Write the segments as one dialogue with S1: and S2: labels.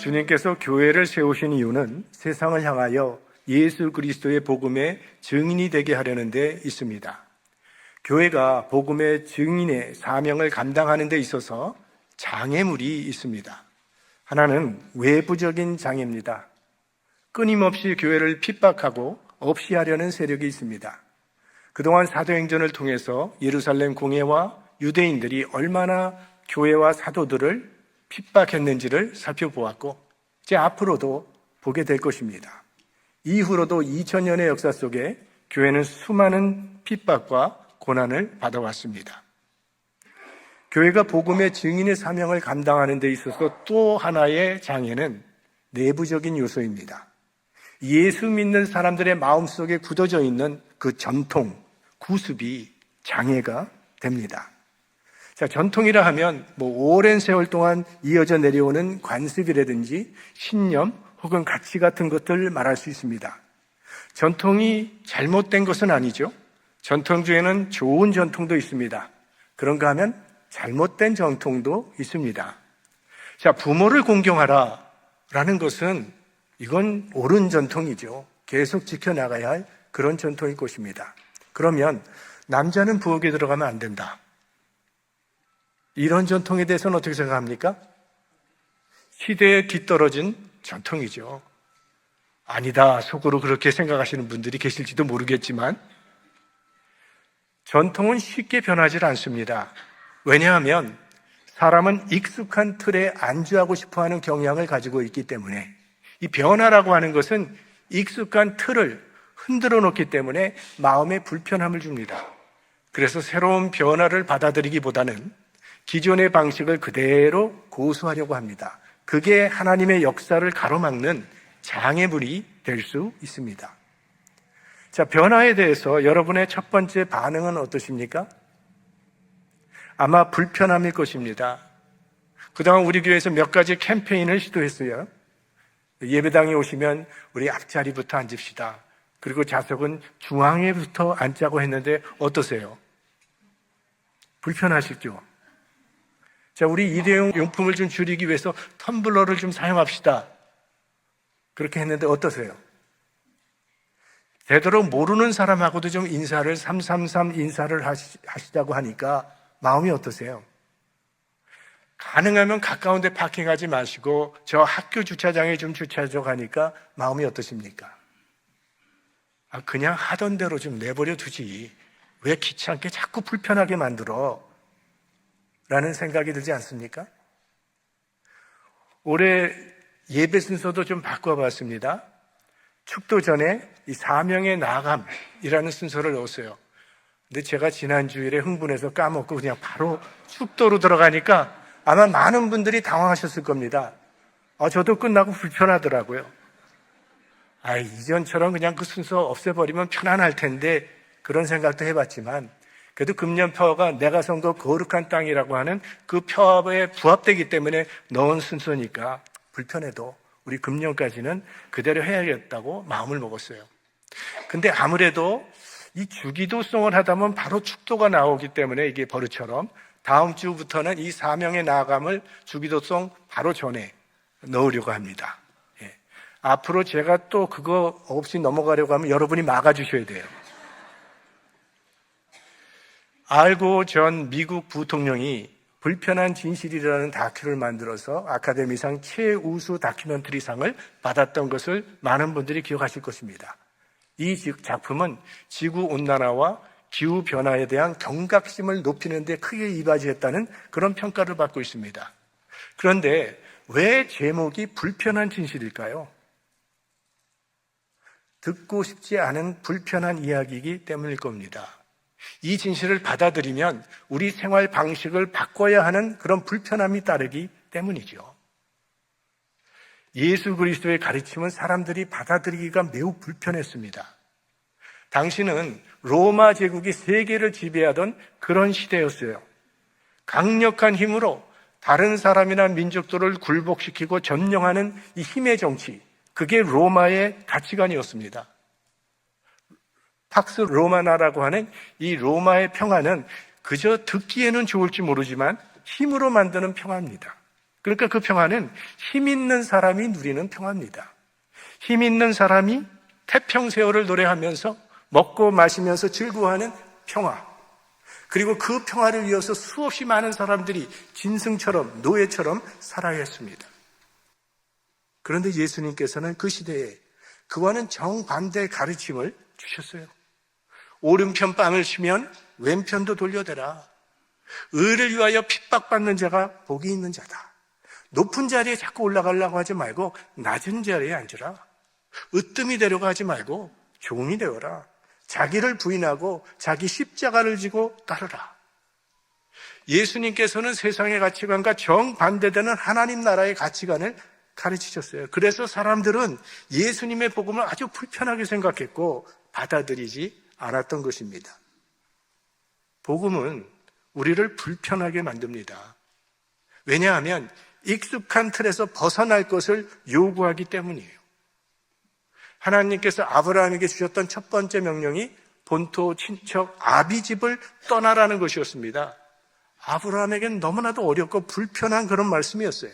S1: 주님께서 교회를 세우신 이유는 세상을 향하여 예수 그리스도의 복음의 증인이 되게 하려는 데 있습니다. 교회가 복음의 증인의 사명을 감당하는 데 있어서 장애물이 있습니다. 하나는 외부적인 장애입니다. 끊임없이 교회를 핍박하고 없이 하려는 세력이 있습니다. 그동안 사도행전을 통해서 예루살렘 공회와 유대인들이 얼마나 교회와 사도들을 핍박했는지를 살펴보았고 이제 앞으로도 보게 될 것입니다. 이후로도 2000년의 역사 속에 교회는 수많은 핍박과 고난을 받아왔습니다. 교회가 복음의 증인의 사명을 감당하는 데 있어서 또 하나의 장애는 내부적인 요소입니다. 예수 믿는 사람들의 마음속에 굳어져 있는 그 전통, 구습이 장애가 됩니다. 자, 전통이라 하면 오랜 세월 동안 이어져 내려오는 관습이라든지 신념 혹은 가치 같은 것들 말할 수 있습니다. 전통이 잘못된 것은 아니죠. 전통 중에는 좋은 전통도 있습니다. 그런가 하면 잘못된 전통도 있습니다. 자, 부모를 공경하라 라는 것은 이건 옳은 전통이죠. 계속 지켜나가야 할 그런 전통일 것입니다. 그러면 남자는 부엌에 들어가면 안 된다. 이런 전통에 대해서는 어떻게 생각합니까? 시대에 뒤떨어진 전통이죠. 아니다, 속으로 그렇게 생각하시는 분들이 계실지도 모르겠지만 전통은 쉽게 변하지 않습니다. 왜냐하면 사람은 익숙한 틀에 안주하고 싶어하는 경향을 가지고 있기 때문에 이 변화라고 하는 것은 익숙한 틀을 흔들어 놓기 때문에 마음에 불편함을 줍니다. 그래서 새로운 변화를 받아들이기보다는 기존의 방식을 그대로 고수하려고 합니다. 그게 하나님의 역사를 가로막는 장애물이 될 수 있습니다. 자, 변화에 대해서 여러분의 첫 번째 반응은 어떠십니까? 아마 불편함일 것입니다. 그동안 우리 교회에서 몇 가지 캠페인을 시도했어요. 예배당에 오시면 우리 앞자리부터 앉읍시다. 그리고 좌석은 중앙에부터 앉자고 했는데 어떠세요? 불편하시죠? 자, 우리 일회용 용품을 좀 줄이기 위해서 텀블러를 좀 사용합시다. 그렇게 했는데 어떠세요? 되도록 모르는 사람하고도 좀 인사를 333 인사를 하시자고 하니까 마음이 어떠세요? 가능하면 가까운 데 파킹하지 마시고 저 학교 주차장에 좀 주차하자고 하니까 마음이 어떠십니까? 그냥 하던 대로 좀 내버려 두지. 왜 귀찮게 자꾸 불편하게 만들어? 라는 생각이 들지 않습니까? 올해 예배 순서도 좀 바꿔봤습니다. 축도 전에 이 사명의 나아감이라는 순서를 넣었어요. 근데 제가 지난 주일에 흥분해서 까먹고 그냥 바로 축도로 들어가니까 아마 많은 분들이 당황하셨을 겁니다. 저도 끝나고 불편하더라고요. 이전처럼 그냥 그 순서 없애버리면 편안할 텐데 그런 생각도 해봤지만 그래도 금년표가 내가 선거 거룩한 땅이라고 하는 그 표에 부합되기 때문에 넣은 순서니까 불편해도 우리 금년까지는 그대로 해야겠다고 마음을 먹었어요. 근데 아무래도 이 주기도송을 하다 보면 바로 축도가 나오기 때문에 이게 버릇처럼 다음 주부터는 이 사명의 나아감을 주기도송 바로 전에 넣으려고 합니다. 앞으로 제가 또 그거 없이 넘어가려고 하면 여러분이 막아주셔야 돼요. 알고 전 미국 부통령이 불편한 진실이라는 다큐를 만들어서 아카데미상 최우수 다큐멘터리상을 받았던 것을 많은 분들이 기억하실 것입니다. 이 작품은 지구온난화와 기후변화에 대한 경각심을 높이는 데 크게 이바지했다는 그런 평가를 받고 있습니다. 그런데 왜 제목이 불편한 진실일까요? 듣고 싶지 않은 불편한 이야기이기 때문일 겁니다. 이 진실을 받아들이면 우리 생활 방식을 바꿔야 하는 그런 불편함이 따르기 때문이죠. 예수 그리스도의 가르침은 사람들이 받아들이기가 매우 불편했습니다. 당시는 로마 제국이 세계를 지배하던 그런 시대였어요. 강력한 힘으로 다른 사람이나 민족들을 굴복시키고 점령하는 이 힘의 정치, 그게 로마의 가치관이었습니다. 팍스 로마나라고 하는 이 로마의 평화는 그저 듣기에는 좋을지 모르지만 힘으로 만드는 평화입니다. 그러니까 그 평화는 힘 있는 사람이 누리는 평화입니다. 힘 있는 사람이 태평세월을 노래하면서 먹고 마시면서 즐거워하는 평화. 그리고 그 평화를 위해서 수없이 많은 사람들이 짐승처럼 노예처럼 살아야 했습니다. 그런데 예수님께서는 그 시대에 그와는 정반대의 가르침을 주셨어요. 오른편 뺨을 치면 왼편도 돌려대라. 의를 위하여 핍박받는 자가 복이 있는 자다. 높은 자리에 자꾸 올라가려고 하지 말고 낮은 자리에 앉으라. 으뜸이 되려고 하지 말고 종이 되어라. 자기를 부인하고 자기 십자가를 지고 따르라. 예수님께서는 세상의 가치관과 정반대되는 하나님 나라의 가치관을 가르치셨어요. 그래서 사람들은 예수님의 복음을 아주 불편하게 생각했고 받아들이지 않았던 것입니다. 복음은 우리를 불편하게 만듭니다. 왜냐하면 익숙한 틀에서 벗어날 것을 요구하기 때문이에요. 하나님께서 아브라함에게 주셨던 첫 번째 명령이 본토 친척 아비집을 떠나라는 것이었습니다. 아브라함에게는 너무나도 어렵고 불편한 그런 말씀이었어요.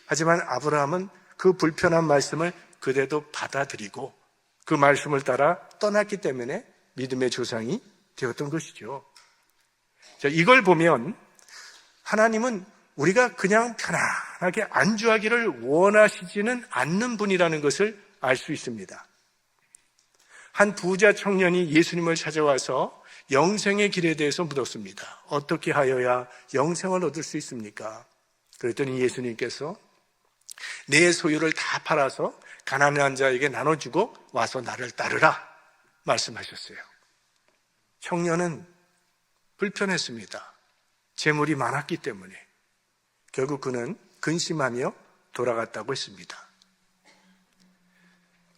S1: 하지만 아브라함은 그 불편한 말씀을 그래도 받아들이고 그 말씀을 따라 떠났기 때문에 믿음의 조상이 되었던 것이죠. 자, 이걸 보면 하나님은 우리가 그냥 편안하게 안주하기를 원하시지는 않는 분이라는 것을 알 수 있습니다. 한 부자 청년이 예수님을 찾아와서 영생의 길에 대해서 묻었습니다. 어떻게 하여야 영생을 얻을 수 있습니까? 그랬더니 예수님께서 내 소유를 다 팔아서 가난한 자에게 나눠주고 와서 나를 따르라 말씀하셨어요. 청년은 불편했습니다. 재물이 많았기 때문에. 결국 그는 근심하며 돌아갔다고 했습니다.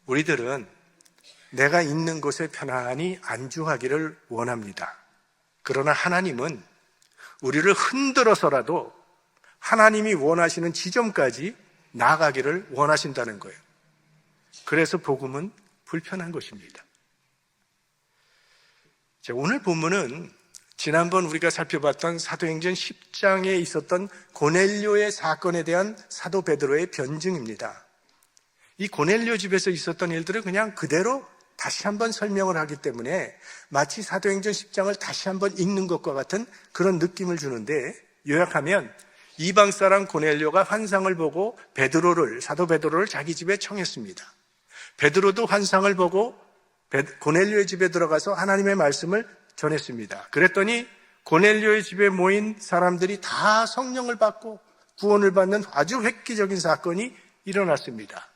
S1: 우리들은 내가 있는 곳에 편안히 안주하기를 원합니다. 그러나 하나님은 우리를 흔들어서라도 하나님이 원하시는 지점까지 나아가기를 원하신다는 거예요. 그래서 복음은 불편한 것입니다. 자, 오늘 본문은 지난번 우리가 살펴봤던 사도행전 10장에 있었던 고넬료의 사건에 대한 사도 베드로의 변증입니다. 이 고넬료 집에서 있었던 일들을 그냥 그대로 다시 한번 설명을 하기 때문에 마치 사도행전 10장을 다시 한번 읽는 것과 같은 그런 느낌을 주는데, 요약하면 이방 사람 고넬료가 환상을 보고 사도 베드로를 자기 집에 청했습니다. 베드로도 환상을 보고 고넬료의 집에 들어가서 하나님의 말씀을 전했습니다. 그랬더니 고넬료의 집에 모인 사람들이 다 성령을 받고 구원을 받는 아주 획기적인 사건이 일어났습니다.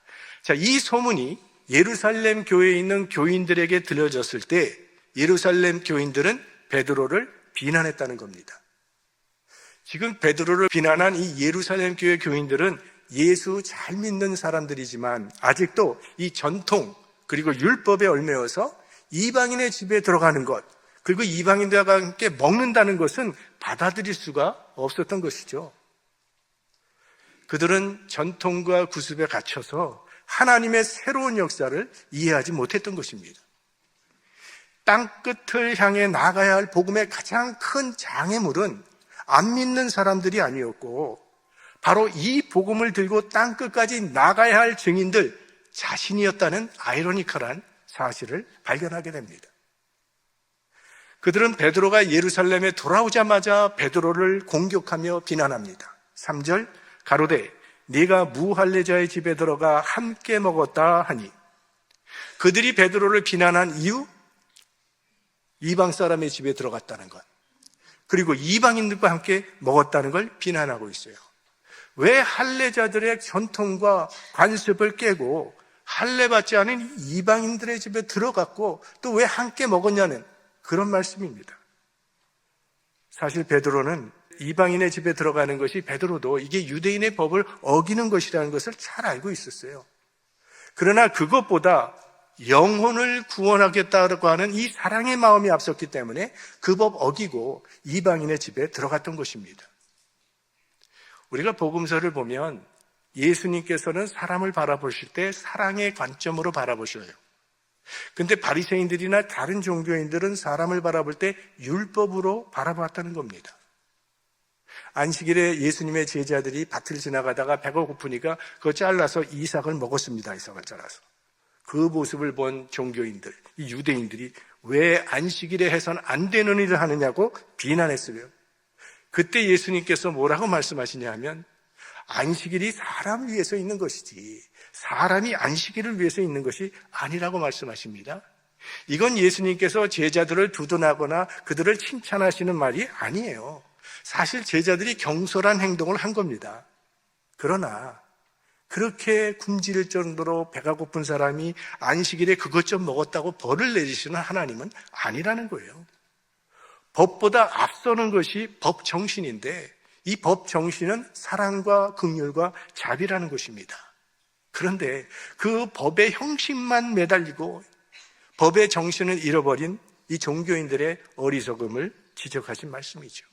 S1: 자, 이 소문이 예루살렘 교회에 있는 교인들에게 들려졌을 때 예루살렘 교인들은 베드로를 비난했다는 겁니다. 지금 베드로를 비난한 이 예루살렘 교회 교인들은 예수 잘 믿는 사람들이지만 아직도 이 전통 그리고 율법에 얽매여서 이방인의 집에 들어가는 것, 그리고 이방인들과 함께 먹는다는 것은 받아들일 수가 없었던 것이죠. 그들은 전통과 구습에 갇혀서 하나님의 새로운 역사를 이해하지 못했던 것입니다. 땅끝을 향해 나가야 할 복음의 가장 큰 장애물은 안 믿는 사람들이 아니었고 바로 이 복음을 들고 땅끝까지 나가야 할 증인들 자신이었다는 아이러니컬한 사실을 발견하게 됩니다. 그들은 베드로가 예루살렘에 돌아오자마자 베드로를 공격하며 비난합니다. 3절 가로되 네가 무할례자의 집에 들어가 함께 먹었다 하니, 그들이 베드로를 비난한 이유, 이방 사람의 집에 들어갔다는 것, 그리고 이방인들과 함께 먹었다는 걸 비난하고 있어요. 왜 할례자들의 전통과 관습을 깨고 할례받지 않은 이방인들의 집에 들어갔고 또 왜 함께 먹었냐는 그런 말씀입니다. 사실 베드로는 이방인의 집에 들어가는 것이, 베드로도 이게 유대인의 법을 어기는 것이라는 것을 잘 알고 있었어요. 그러나 그것보다 영혼을 구원하겠다고 하는 이 사랑의 마음이 앞섰기 때문에 그 법 어기고 이방인의 집에 들어갔던 것입니다. 우리가 복음서를 보면 예수님께서는 사람을 바라보실 때 사랑의 관점으로 바라보셔요. 근데 바리새인들이나 다른 종교인들은 사람을 바라볼 때 율법으로 바라봤다는 겁니다. 안식일에 예수님의 제자들이 밭을 지나가다가 배가 고프니까 그거 잘라서 이삭을 먹었습니다. 이삭을 잘라서. 그 모습을 본 종교인들, 이 유대인들이 왜 안식일에 해선 안 되는 일을 하느냐고 비난했어요. 그때 예수님께서 뭐라고 말씀하시냐 하면 안식일이 사람을 위해서 있는 것이지 사람이 안식일을 위해서 있는 것이 아니라고 말씀하십니다. 이건 예수님께서 제자들을 두둔하거나 그들을 칭찬하시는 말이 아니에요. 사실 제자들이 경솔한 행동을 한 겁니다. 그러나 그렇게 굶주릴 정도로 배가 고픈 사람이 안식일에 그것 좀 먹었다고 벌을 내리시는 하나님은 아니라는 거예요. 법보다 앞서는 것이 법 정신인데 이 법 정신은 사랑과 긍휼과 자비라는 것입니다. 그런데 그 법의 형식만 매달리고 법의 정신을 잃어버린 이 종교인들의 어리석음을 지적하신 말씀이죠.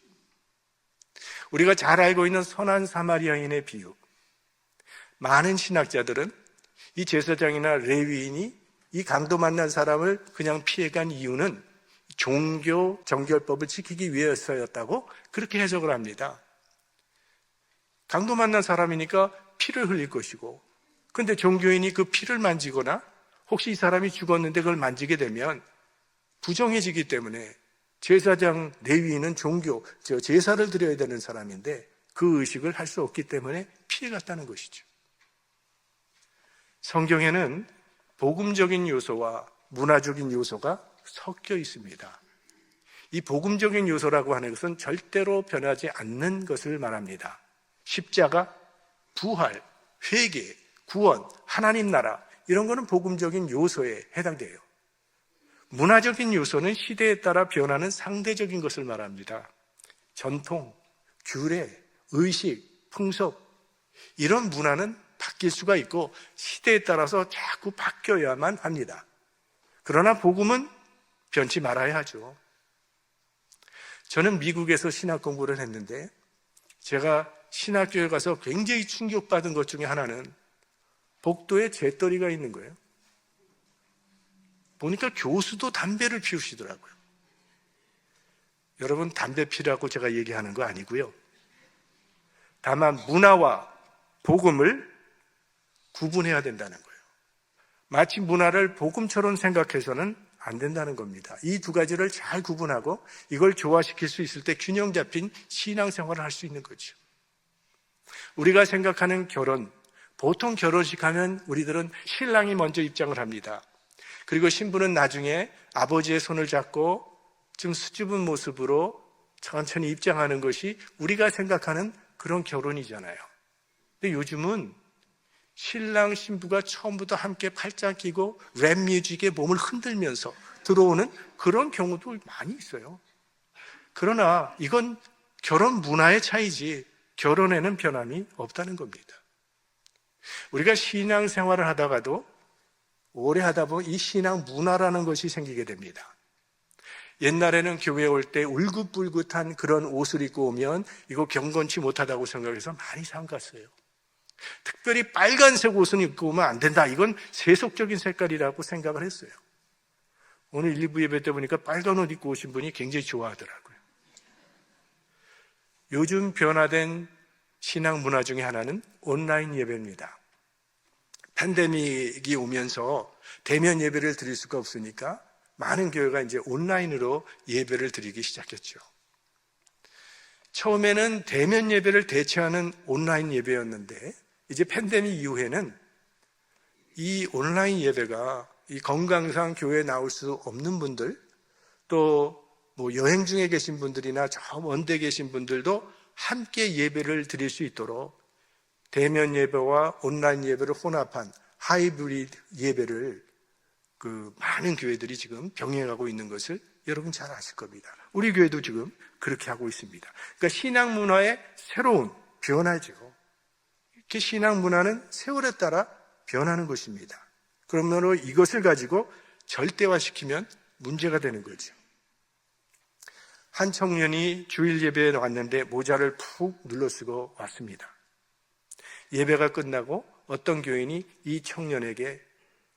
S1: 우리가 잘 알고 있는 선한 사마리아인의 비유. 많은 신학자들은 이 제사장이나 레위인이 이 강도 만난 사람을 그냥 피해간 이유는 종교 정결법을 지키기 위해서였다고 그렇게 해석을 합니다. 강도 만난 사람이니까 피를 흘릴 것이고, 근데 종교인이 그 피를 만지거나 혹시 이 사람이 죽었는데 그걸 만지게 되면 부정해지기 때문에 제사장 레위인은 제사를 드려야 되는 사람인데 그 의식을 할 수 없기 때문에 피해갔다는 것이죠. 성경에는 복음적인 요소와 문화적인 요소가 섞여 있습니다. 이 복음적인 요소라고 하는 것은 절대로 변하지 않는 것을 말합니다. 십자가, 부활, 회개, 구원, 하나님 나라 이런 거는 복음적인 요소에 해당돼요. 문화적인 요소는 시대에 따라 변하는 상대적인 것을 말합니다. 전통, 규례, 의식, 풍속 이런 문화는 바뀔 수가 있고 시대에 따라서 자꾸 바뀌어야만 합니다. 그러나 복음은 변치 말아야 하죠. 저는 미국에서 신학 공부를 했는데 제가 신학교에 가서 굉장히 충격받은 것 중에 하나는 복도에 재떨이가 있는 거예요. 보니까 교수도 담배를 피우시더라고요. 여러분, 담배 피라고 제가 얘기하는 거 아니고요. 다만 문화와 복음을 구분해야 된다는 거예요. 마치 문화를 복음처럼 생각해서는 안 된다는 겁니다. 이 두 가지를 잘 구분하고 이걸 조화시킬 수 있을 때 균형 잡힌 신앙생활을 할 수 있는 거죠. 우리가 생각하는 결혼, 보통 결혼식 하면 우리들은 신랑이 먼저 입장을 합니다. 그리고 신부는 나중에 아버지의 손을 잡고 좀 수줍은 모습으로 천천히 입장하는 것이 우리가 생각하는 그런 결혼이잖아요. 근데 요즘은 신랑 신부가 처음부터 함께 팔짱 끼고 랩 뮤직에 몸을 흔들면서 들어오는 그런 경우도 많이 있어요. 그러나 이건 결혼 문화의 차이지 결혼에는 변함이 없다는 겁니다. 우리가 신앙생활을 하다가도 오래 하다 보면 이 신앙 문화라는 것이 생기게 됩니다. 옛날에는 교회에 올 때 울긋불긋한 그런 옷을 입고 오면 이거 경건치 못하다고 생각해서 많이 삼갔어요. 특별히 빨간색 옷은 입고 오면 안 된다. 이건 세속적인 색깔이라고 생각을 했어요. 오늘 일부 예배 때 보니까 빨간 옷 입고 오신 분이 굉장히 좋아하더라고요. 요즘 변화된 신앙 문화 중에 하나는 온라인 예배입니다. 팬데믹이 오면서 대면 예배를 드릴 수가 없으니까 많은 교회가 이제 온라인으로 예배를 드리기 시작했죠. 처음에는 대면 예배를 대체하는 온라인 예배였는데 이제 팬데믹 이후에는 이 온라인 예배가 이 건강상 교회에 나올 수 없는 분들 또 뭐 여행 중에 계신 분들이나 저 먼데 계신 분들도 함께 예배를 드릴 수 있도록 대면 예배와 온라인 예배를 혼합한 하이브리드 예배를 많은 교회들이 지금 병행하고 있는 것을 여러분 잘 아실 겁니다. 우리 교회도 지금 그렇게 하고 있습니다. 그러니까 신앙 문화의 새로운 변화죠. 이렇게 신앙 문화는 세월에 따라 변하는 것입니다. 그러므로 이것을 가지고 절대화시키면 문제가 되는 거죠. 한 청년이 주일 예배에 왔는데 모자를 푹 눌러쓰고 왔습니다. 예배가 끝나고 어떤 교인이 이 청년에게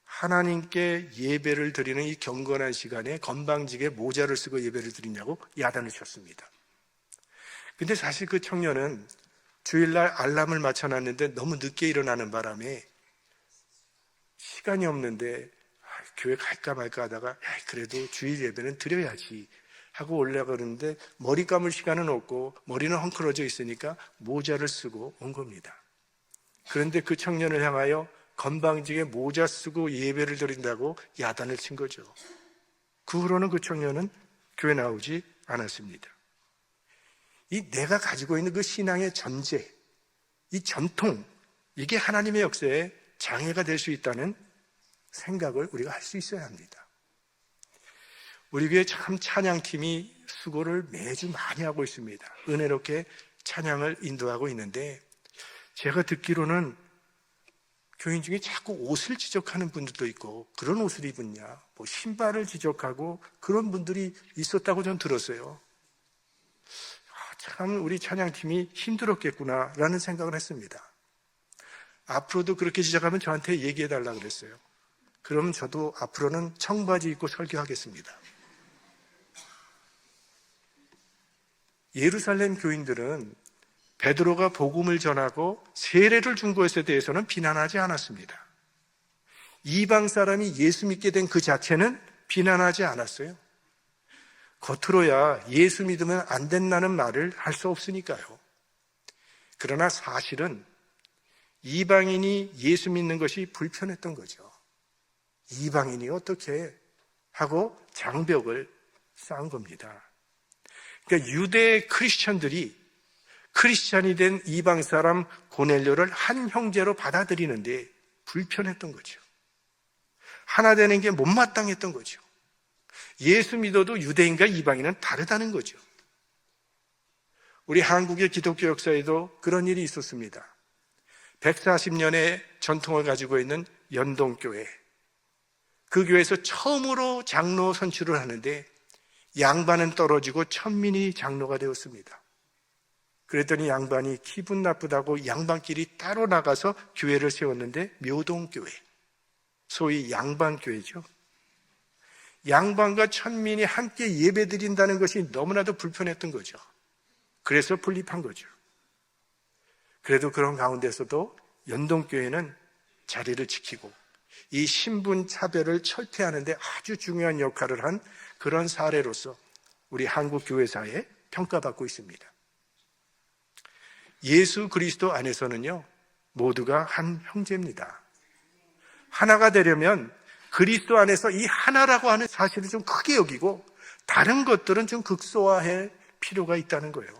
S1: 하나님께 예배를 드리는 이 경건한 시간에 건방지게 모자를 쓰고 예배를 드리냐고 야단을 쳤습니다. 근데 사실 그 청년은 주일날 알람을 맞춰놨는데 너무 늦게 일어나는 바람에 시간이 없는데 교회 갈까 말까 하다가 그래도 주일 예배는 드려야지 하고 올라가는데 머리 감을 시간은 없고 머리는 헝클어져 있으니까 모자를 쓰고 온 겁니다. 그런데 그 청년을 향하여 건방지게 모자 쓰고 예배를 드린다고 야단을 친 거죠. 그 후로는 그 청년은 교회 나오지 않았습니다. 이 내가 가지고 있는 그 신앙의 전제, 이 전통, 이게 하나님의 역사에 장애가 될 수 있다는 생각을 우리가 할 수 있어야 합니다. 우리 교회 참 찬양팀이 수고를 매주 많이 하고 있습니다. 은혜롭게 찬양을 인도하고 있는데 제가 듣기로는 교인 중에 자꾸 옷을 지적하는 분들도 있고 그런 옷을 입었냐, 뭐 신발을 지적하고 그런 분들이 있었다고 전 들었어요. 참 우리 찬양팀이 힘들었겠구나라는 생각을 했습니다. 앞으로도 그렇게 지적하면 저한테 얘기해달라고 그랬어요. 그럼 저도 앞으로는 청바지 입고 설교하겠습니다. 예루살렘 교인들은 베드로가 복음을 전하고 세례를 준 것에 대해서는 비난하지 않았습니다. 이방 사람이 예수 믿게 된 그 자체는 비난하지 않았어요. 겉으로야 예수 믿으면 안 된다는 말을 할 수 없으니까요. 그러나 사실은 이방인이 예수 믿는 것이 불편했던 거죠. 이방인이 어떻게 하고 장벽을 쌓은 겁니다. 그러니까 유대 크리스천들이 크리스천이 된 이방 사람 고넬료를 한 형제로 받아들이는데 불편했던 거죠. 하나 되는 게 못마땅했던 거죠. 예수 믿어도 유대인과 이방인은 다르다는 거죠. 우리 한국의 기독교 역사에도 그런 일이 있었습니다. 140년의 전통을 가지고 있는 연동교회, 그 교회에서 처음으로 장로 선출을 하는데 양반은 떨어지고 천민이 장로가 되었습니다. 그랬더니 양반이 기분 나쁘다고 양반끼리 따로 나가서 교회를 세웠는데 묘동교회, 소위 양반교회죠. 양반과 천민이 함께 예배드린다는 것이 너무나도 불편했던 거죠. 그래서 분립한 거죠. 그래도 그런 가운데서도 연동교회는 자리를 지키고 이 신분 차별을 철폐하는 데 아주 중요한 역할을 한 그런 사례로서 우리 한국 교회사에 평가받고 있습니다. 예수 그리스도 안에서는요, 모두가 한 형제입니다. 하나가 되려면 그리스도 안에서 이 하나라고 하는 사실을 좀 크게 여기고 다른 것들은 좀 극소화할 필요가 있다는 거예요.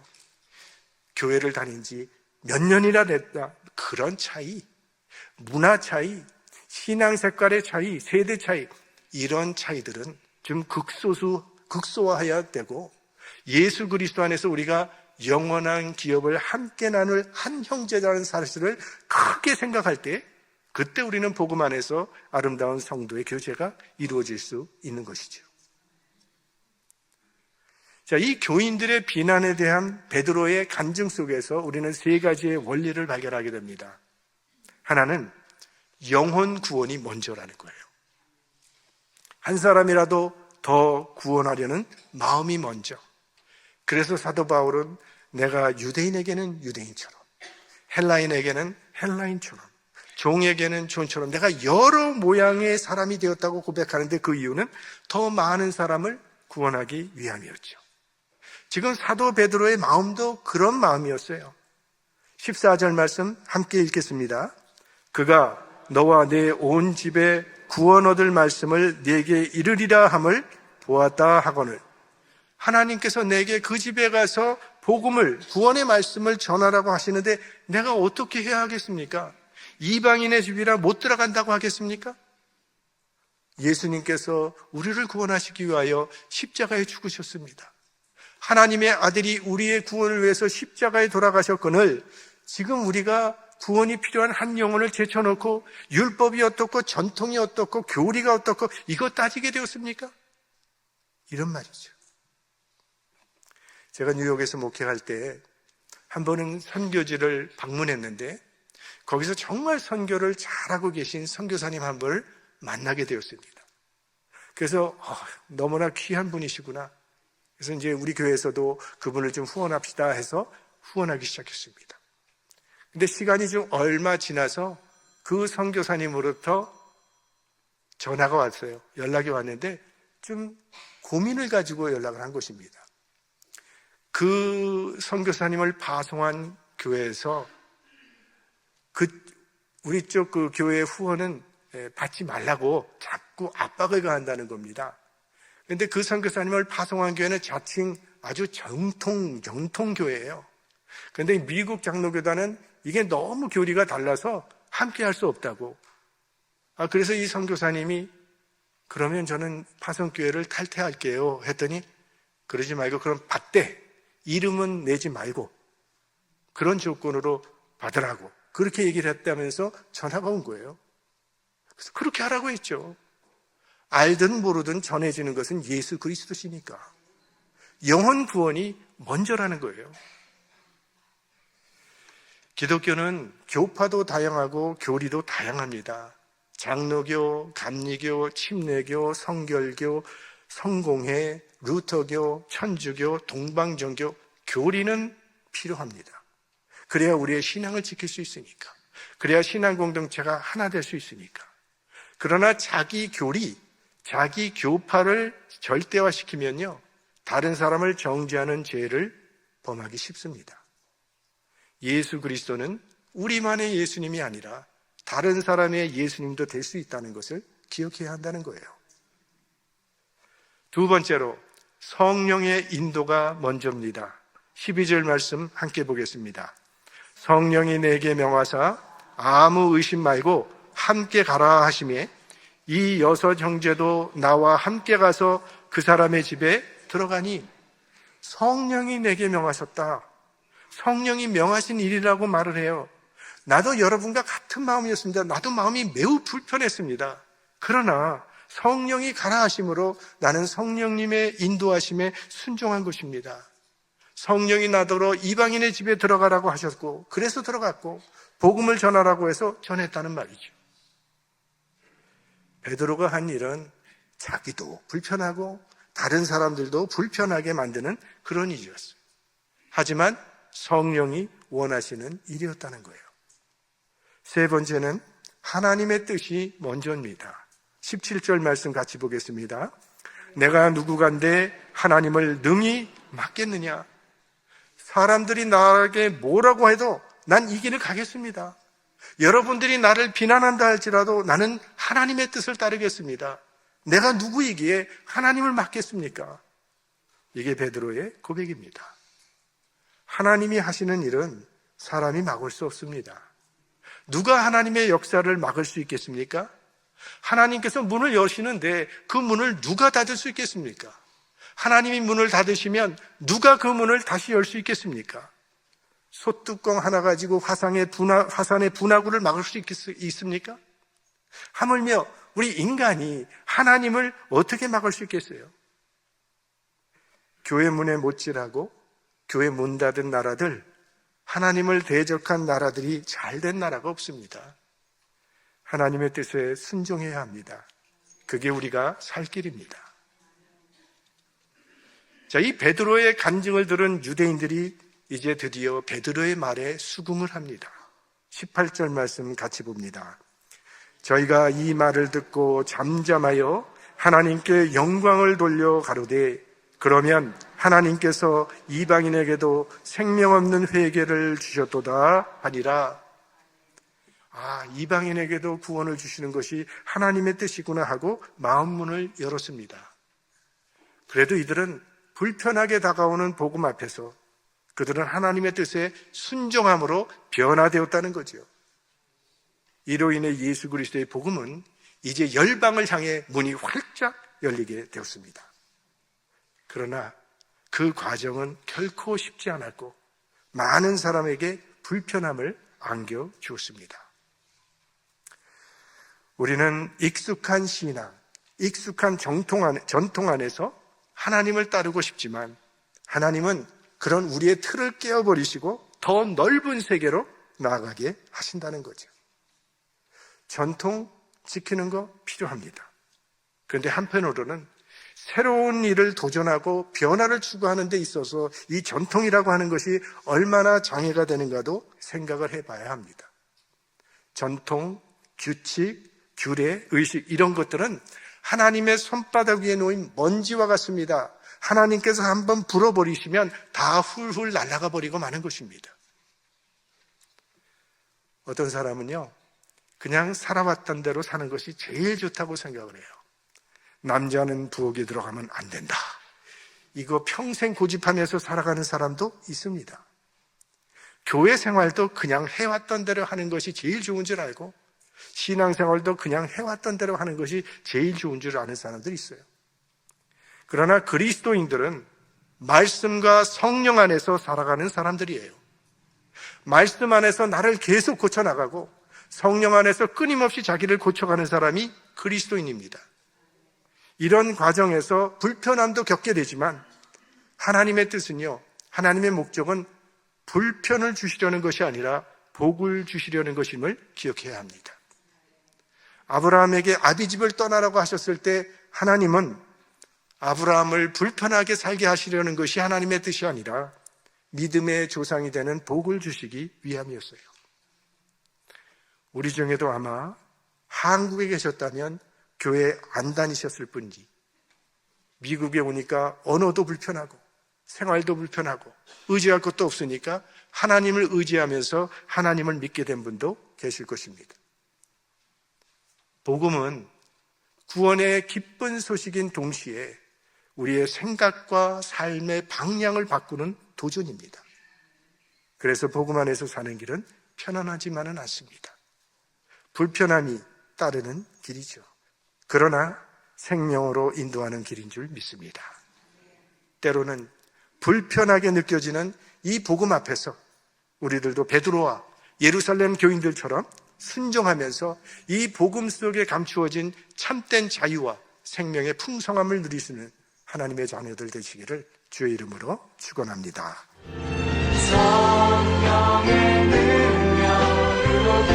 S1: 교회를 다닌 지 몇 년이나 됐다, 그런 차이, 문화 차이, 신앙 색깔의 차이, 세대 차이, 이런 차이들은 좀 극소화해야 되고 예수 그리스도 안에서 우리가 영원한 기업을 함께 나눌 한 형제라는 사실을 크게 생각할 때 그때 우리는 복음 안에서 아름다운 성도의 교제가 이루어질 수 있는 것이죠. 자, 이 교인들의 비난에 대한 베드로의 간증 속에서 우리는 세 가지의 원리를 발견하게 됩니다. 하나는 영혼 구원이 먼저라는 거예요. 한 사람이라도 더 구원하려는 마음이 먼저. 그래서 사도 바울은 내가 유대인에게는 유대인처럼, 헬라인에게는 헬라인처럼, 종에게는 종처럼 내가 여러 모양의 사람이 되었다고 고백하는데 그 이유는 더 많은 사람을 구원하기 위함이었죠. 지금 사도 베드로의 마음도 그런 마음이었어요. 14절 말씀 함께 읽겠습니다. 그가 너와 내 온 집에 구원 얻을 말씀을 네게 이르리라 함을 보았다 하거늘. 하나님께서 내게 그 집에 가서 복음을, 구원의 말씀을 전하라고 하시는데 내가 어떻게 해야 하겠습니까? 이방인의 집이라 못 들어간다고 하겠습니까? 예수님께서 우리를 구원하시기 위하여 십자가에 죽으셨습니다. 하나님의 아들이 우리의 구원을 위해서 십자가에 돌아가셨거늘 지금 우리가 구원이 필요한 한 영혼을 제쳐놓고 율법이 어떻고 전통이 어떻고 교리가 어떻고 이거 따지게 되었습니까? 이런 말이죠. 제가 뉴욕에서 목회할 때 한 번은 선교지를 방문했는데 거기서 정말 선교를 잘하고 계신 선교사님 한 분을 만나게 되었습니다. 그래서 너무나 귀한 분이시구나. 그래서 이제 우리 교회에서도 그분을 좀 후원합시다 해서 후원하기 시작했습니다. 근데 시간이 좀 얼마 지나서 그 선교사님으로부터 전화가 왔어요. 연락이 왔는데 좀 고민을 가지고 연락을 한 것입니다. 그 선교사님을 파송한 교회에서 우리 쪽 그 교회의 후원은 받지 말라고 자꾸 압박을 가한다는 겁니다. 그런데 그 선교사님을 파송한 교회는 자칭 아주 정통 교회예요. 그런데 미국 장로교단은 이게 너무 교리가 달라서 함께 할 수 없다고. 그래서 이 선교사님이 그러면 저는 파송교회를 탈퇴할게요 했더니 그러지 말고 그럼 받되 이름은 내지 말고 그런 조건으로 받으라고 그렇게 얘기를 했다면서 전화가 온 거예요. 그래서 그렇게 하라고 했죠. 알든 모르든 전해지는 것은 예수 그리스도시니까 영혼 구원이 먼저라는 거예요. 기독교는 교파도 다양하고 교리도 다양합니다. 장로교, 감리교, 침례교, 성결교, 성공회, 루터교, 천주교, 동방정교, 교리는 필요합니다. 그래야 우리의 신앙을 지킬 수 있으니까. 그래야 신앙 공동체가 하나 될 수 있으니까. 그러나 자기 교리, 자기 교파를 절대화시키면요, 다른 사람을 정죄하는 죄를 범하기 쉽습니다. 예수 그리스도는 우리만의 예수님이 아니라 다른 사람의 예수님도 될 수 있다는 것을 기억해야 한다는 거예요. 두 번째로 성령의 인도가 먼저입니다. 12절 말씀 함께 보겠습니다. 성령이 내게 명하사 아무 의심 말고 함께 가라 하시매 이 여섯 형제도 나와 함께 가서 그 사람의 집에 들어가니 성령이 내게 명하셨다. 성령이 명하신 일이라고 말을 해요. 나도 여러분과 같은 마음이었습니다. 나도 마음이 매우 불편했습니다. 그러나 성령이 가라 하심으로 나는 성령님의 인도하심에 순종한 것입니다. 성령이 나더러 이방인의 집에 들어가라고 하셨고 그래서 들어갔고 복음을 전하라고 해서 전했다는 말이죠. 베드로가 한 일은 자기도 불편하고 다른 사람들도 불편하게 만드는 그런 일이었어요. 하지만 성령이 원하시는 일이었다는 거예요. 세 번째는 하나님의 뜻이 먼저입니다. 17절 말씀 같이 보겠습니다. 내가 누구간데 하나님을 능히 막겠느냐? 사람들이 나에게 뭐라고 해도 난 이 길을 가겠습니다. 여러분들이 나를 비난한다 할지라도 나는 하나님의 뜻을 따르겠습니다. 내가 누구이기에 하나님을 막겠습니까? 이게 베드로의 고백입니다. 하나님이 하시는 일은 사람이 막을 수 없습니다. 누가 하나님의 역사를 막을 수 있겠습니까? 하나님께서 문을 여시는데 그 문을 누가 닫을 수 있겠습니까? 하나님이 문을 닫으시면 누가 그 문을 다시 열 수 있겠습니까? 소뚜껑 하나 가지고 화산의 분화구를 막을 수 있습니까? 하물며 우리 인간이 하나님을 어떻게 막을 수 있겠어요? 교회 문에 못질하고 교회 문 닫은 나라들, 하나님을 대적한 나라들이 잘된 나라가 없습니다. 하나님의 뜻에 순종해야 합니다. 그게 우리가 살 길입니다. 자, 이 베드로의 간증을 들은 유대인들이 이제 드디어 베드로의 말에 수긍을 합니다. 18절 말씀 같이 봅니다. 저희가 이 말을 듣고 잠잠하여 하나님께 영광을 돌려 가로되 그러면 하나님께서 이방인에게도 생명 없는 회개를 주셨도다 하니라. 이방인에게도 구원을 주시는 것이 하나님의 뜻이구나 하고 마음문을 열었습니다. 그래도 이들은 불편하게 다가오는 복음 앞에서 그들은 하나님의 뜻에 순종함으로 변화되었다는 거죠. 이로 인해 예수 그리스도의 복음은 이제 열방을 향해 문이 활짝 열리게 되었습니다. 그러나 그 과정은 결코 쉽지 않았고 많은 사람에게 불편함을 안겨주었습니다. 우리는 익숙한 신앙, 익숙한 전통 안에서 하나님을 따르고 싶지만 하나님은 그런 우리의 틀을 깨어버리시고 더 넓은 세계로 나아가게 하신다는 거죠. 전통 지키는 거 필요합니다. 그런데 한편으로는 새로운 일을 도전하고 변화를 추구하는 데 있어서 이 전통이라고 하는 것이 얼마나 장애가 되는가도 생각을 해봐야 합니다. 전통, 규칙, 규례, 의식 이런 것들은 하나님의 손바닥 위에 놓인 먼지와 같습니다. 하나님께서 한번 불어버리시면 다 훌훌 날아가 버리고 마는 것입니다. 어떤 사람은요, 그냥 살아왔던 대로 사는 것이 제일 좋다고 생각을 해요. 남자는 부엌에 들어가면 안 된다. 이거 평생 고집하면서 살아가는 사람도 있습니다. 교회 생활도 그냥 해왔던 대로 하는 것이 제일 좋은 줄 알고, 신앙생활도 그냥 해왔던 대로 하는 것이 제일 좋은 줄 아는 사람들이 있어요. 그러나 그리스도인들은 말씀과 성령 안에서 살아가는 사람들이에요. 말씀 안에서 나를 계속 고쳐나가고 성령 안에서 끊임없이 자기를 고쳐가는 사람이 그리스도인입니다. 이런 과정에서 불편함도 겪게 되지만 하나님의 뜻은요, 하나님의 목적은 불편을 주시려는 것이 아니라 복을 주시려는 것임을 기억해야 합니다. 아브라함에게 아비집을 떠나라고 하셨을 때 하나님은 아브라함을 불편하게 살게 하시려는 것이 하나님의 뜻이 아니라 믿음의 조상이 되는 복을 주시기 위함이었어요. 우리 중에도 아마 한국에 계셨다면 교회 안 다니셨을 뿐이지, 미국에 오니까 언어도 불편하고 생활도 불편하고 의지할 것도 없으니까 하나님을 의지하면서 하나님을 믿게 된 분도 계실 것입니다. 복음은 구원의 기쁜 소식인 동시에 우리의 생각과 삶의 방향을 바꾸는 도전입니다. 그래서 복음 안에서 사는 길은 편안하지만은 않습니다. 불편함이 따르는 길이죠. 그러나 생명으로 인도하는 길인 줄 믿습니다. 때로는 불편하게 느껴지는 이 복음 앞에서 우리들도 베드로와 예루살렘 교인들처럼 순종하면서 이 복음 속에 감추어진 참된 자유와 생명의 풍성함을 누리시는 하나님의 자녀들 되시기를 주의 이름으로 축원합니다. 성령의 능력으로